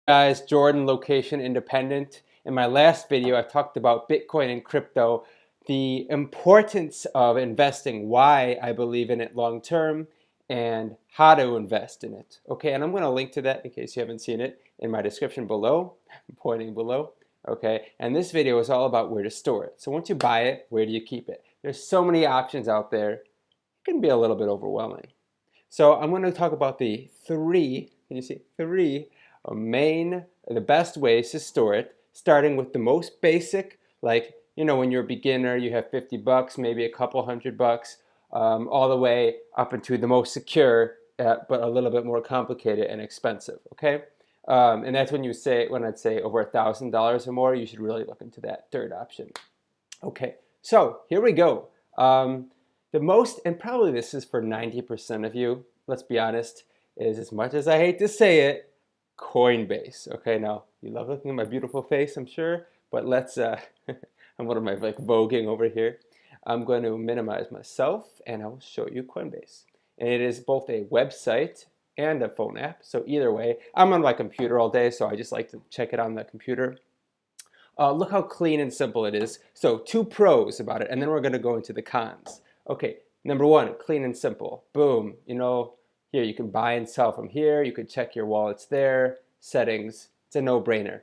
Guys, Jordan, location independent. In my last video, I talked about Bitcoin and crypto, the importance of investing, why I believe in it long term, and how to invest in it. Okay, and I'm going to link to that in case you haven't seen it in my description below. I'm pointing below. Okay, and this video is all about where to store it. So once you buy it, where do you keep it? There's so many options out there. It can be a little bit overwhelming. So I'm going to talk about the three, can you see, three the best ways to store it, starting with the most basic, like, when you're a beginner, you have 50 bucks, maybe a couple $100, all the way up into the most secure, but a little bit more complicated and expensive, okay? And that's when I'd say over $1,000 or more, you should really look into that third option. Okay, so here we go. The most, and probably this is for 90% of you, let's be honest, is, as much as I hate to say it, Coinbase. Okay, now you love looking at my beautiful face, I'm sure, but let's, I'm what am I, like voguing over here? I'm going to minimize myself and I will show you Coinbase. And it is both a website and a phone app, so either way, I'm on my computer all day, so I just like to check it on the computer. Look how clean and simple it is. So 2 pros about it, and then we're going to go into the cons. Okay, number 1, clean and simple. Boom, here you can buy and sell from here. You can check your wallets there, settings. It's a no-brainer.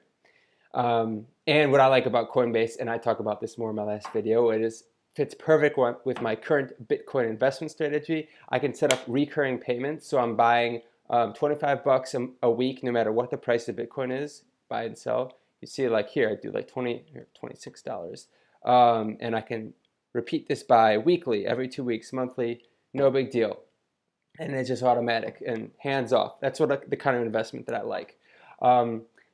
And what I like about Coinbase, and I talk about this more in my last video, fits perfect with my current Bitcoin investment strategy. I can set up recurring payments, so I'm buying 25 bucks a week, no matter what the price of Bitcoin is, buy and sell. You see, like here, I do like $26, and I can repeat this by weekly, every 2 weeks, monthly, no big deal. And it's just automatic and hands off. That's the kind of investment that I like.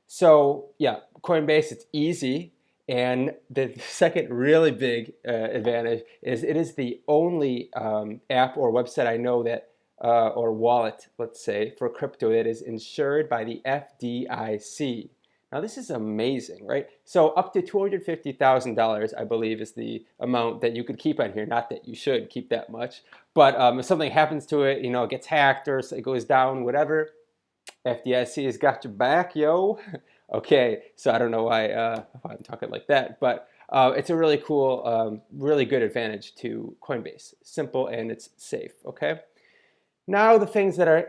So yeah, Coinbase, it's easy. And the second really big advantage is it is the only app or website I know that, or wallet, let's say, for crypto that is insured by the FDIC. Now this is amazing, right? So up to $250,000, I believe, is the amount that you could keep on here. Not that you should keep that much, but if something happens to it, it gets hacked or it goes down, whatever, FDIC has got your back, yo. Okay, so I don't know why I'm talking like that, but it's a really cool, really good advantage to Coinbase. Simple and it's safe, okay? Now the things that are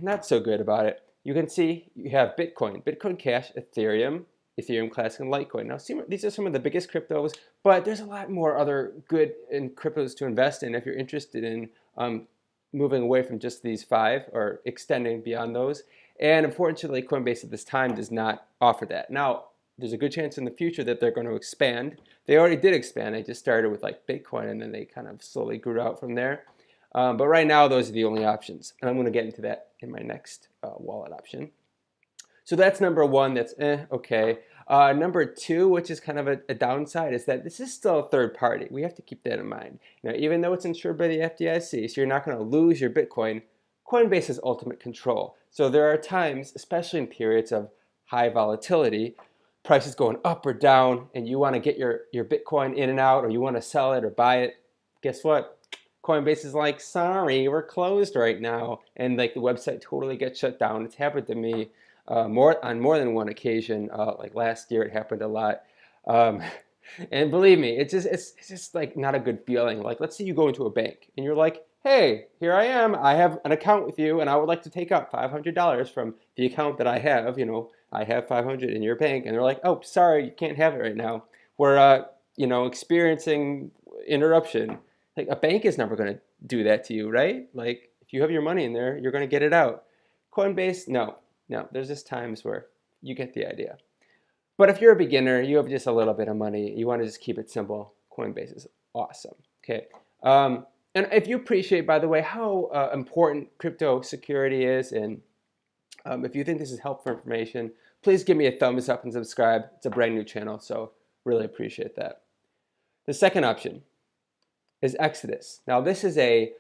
not so good about it. You can see you have Bitcoin, Bitcoin Cash, Ethereum, Ethereum Classic, and Litecoin. Now, these are some of the biggest cryptos, but there's a lot more other good cryptos to invest in if you're interested in moving away from just these 5 or extending beyond those. And unfortunately, Coinbase at this time does not offer that. Now, there's a good chance in the future that they're going to expand. They already did expand. They just started with like Bitcoin, and then they kind of slowly grew out from there. But right now, those are the only options. And I'm going to get into that in my next wallet option. So that's number 1. That's okay. Number 2, which is kind of a downside, is that this is still a third party. We have to keep that in mind. Now, even though it's insured by the FDIC, so you're not going to lose your Bitcoin, Coinbase has ultimate control. So there are times, especially in periods of high volatility, prices going up or down, and you want to get your Bitcoin in and out, or you want to sell it or buy it. Guess what? Coinbase is like, sorry, we're closed right now, and like the website totally gets shut down. It's happened to me on more than one occasion. Like last year, it happened a lot, and believe me, it's just like not a good feeling. Like, let's say you go into a bank and you're like, hey, here I am. I have an account with you, and I would like to take out $500 from the account that I have. I have 500 in your bank, and they're like, oh, sorry, you can't have it right now. We're experiencing interruption. Like, a bank is never going to do that to you, right? Like, if you have your money in there, you're going to get it out. Coinbase, no. There's just times where you get the idea. But if you're a beginner, you have just a little bit of money, you want to just keep it simple, Coinbase is awesome. Okay. And if you appreciate, by the way, how important crypto security is, and if you think this is helpful information, please give me a thumbs up and subscribe. It's a brand new channel, so really appreciate that. The second option is Exodus. Now this is a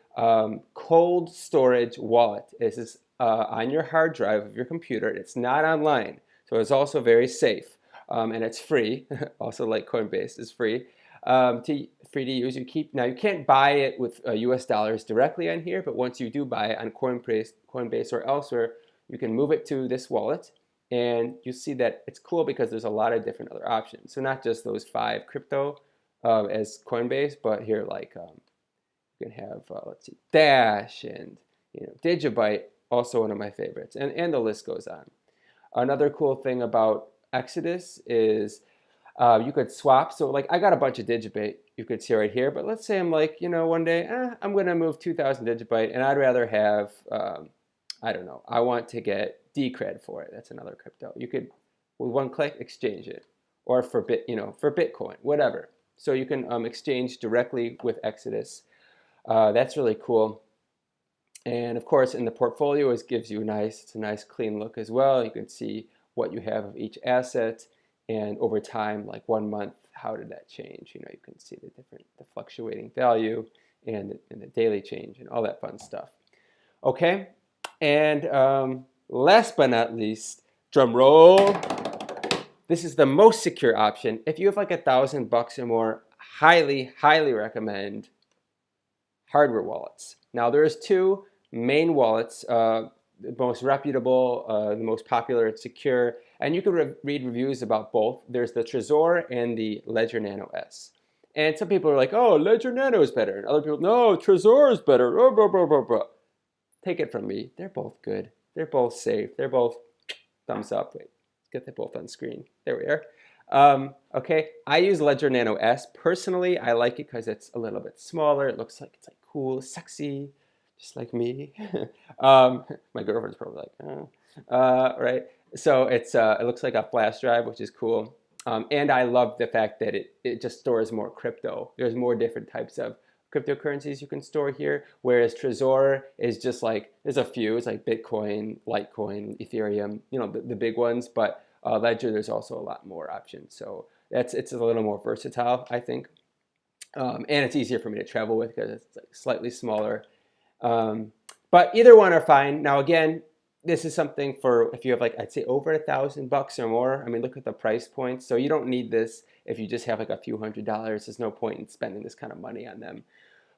cold storage wallet. This is on your hard drive of your computer. It's not online, so it's also very safe, and it's free. Also, like Coinbase, is free. Free to use. You can't buy it with US dollars directly on here, but once you do buy it on Coinbase or elsewhere, you can move it to this wallet, And you see that it's cool because there's a lot of different other options. So not just those 5 crypto as Coinbase, but here like you can have, let's see, Dash and Digibyte, also one of my favorites. And the list goes on. Another cool thing about Exodus is you could swap. So like I got a bunch of Digibyte, you could see right here, but let's say I'm like, one day, I'm going to move 2,000 Digibyte and I'd rather have, I don't know, I want to get Decred for it. That's another crypto. You could, with one click, exchange it. Or for Bitcoin, whatever. So you can exchange directly with Exodus. That's really cool. And of course, in the portfolio, it gives you it's a nice clean look as well. You can see what you have of each asset, and over time, like 1 month, how did that change? You can see the fluctuating value and the daily change and all that fun stuff. Okay, and last but not least, drum roll. This is the most secure option. If you have like $1,000 or more, highly, highly recommend hardware wallets. Now there's 2 main wallets, the most reputable, the most popular and secure, and you can read reviews about both. There's the Trezor and the Ledger Nano S. And some people are like, oh, Ledger Nano is better. And other people, no, Trezor is better. Oh, blah, blah, blah, blah. Take it from me. They're both good. They're both safe. They're both thumbs up. Wait, let's get them both on screen. There we are. Okay, I use Ledger Nano S. Personally, I like it because it's a little bit smaller. It looks like it's like cool, sexy, just like me. My girlfriend's probably like, oh. Right? So it looks like a flash drive, which is cool. And I love the fact that it just stores more crypto. There's more different types of cryptocurrencies you can store here, whereas Trezor is just like, there's a few. It's like Bitcoin, Litecoin, Ethereum, the big ones. But Ledger, there's also a lot more options. So it's a little more versatile, I think. And it's easier for me to travel with because it's like slightly smaller. But either one are fine. Now, again, this is something for if you have like, I'd say over $1,000 or more. I mean, look at the price points. So you don't need this if you just have like a few $100s. There's no point in spending this kind of money on them.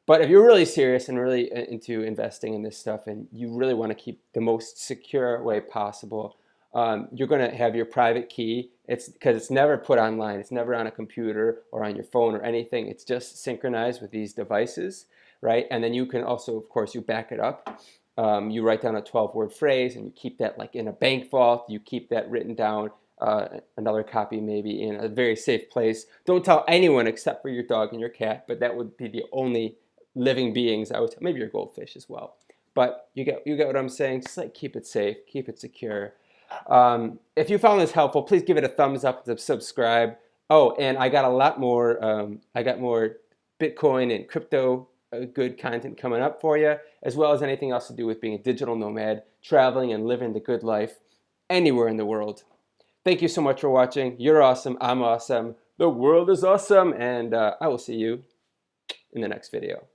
But if you're really serious and really into investing in this stuff and you really want to keep the most secure way possible, you're going to have your private key. It's because it's never put online. It's never on a computer or on your phone or anything. It's just synchronized with these devices, right? And then you can also, of course, you back it up. You write down a 12-word phrase and you keep that like in a bank vault. You keep that written down, another copy maybe in a very safe place. Don't tell anyone except for your dog and your cat, but that would be the only living beings I would tell. Maybe your goldfish as well. But you get what I'm saying. Just like keep it safe, keep it secure. If you found this helpful, please give it a thumbs up and subscribe. Oh, and I got a lot more. I got more Bitcoin and crypto good content coming up for you, as well as anything else to do with being a digital nomad, traveling and living the good life anywhere in the world. Thank you so much for watching. You're awesome. I'm awesome. The world is awesome. And I will see you in the next video.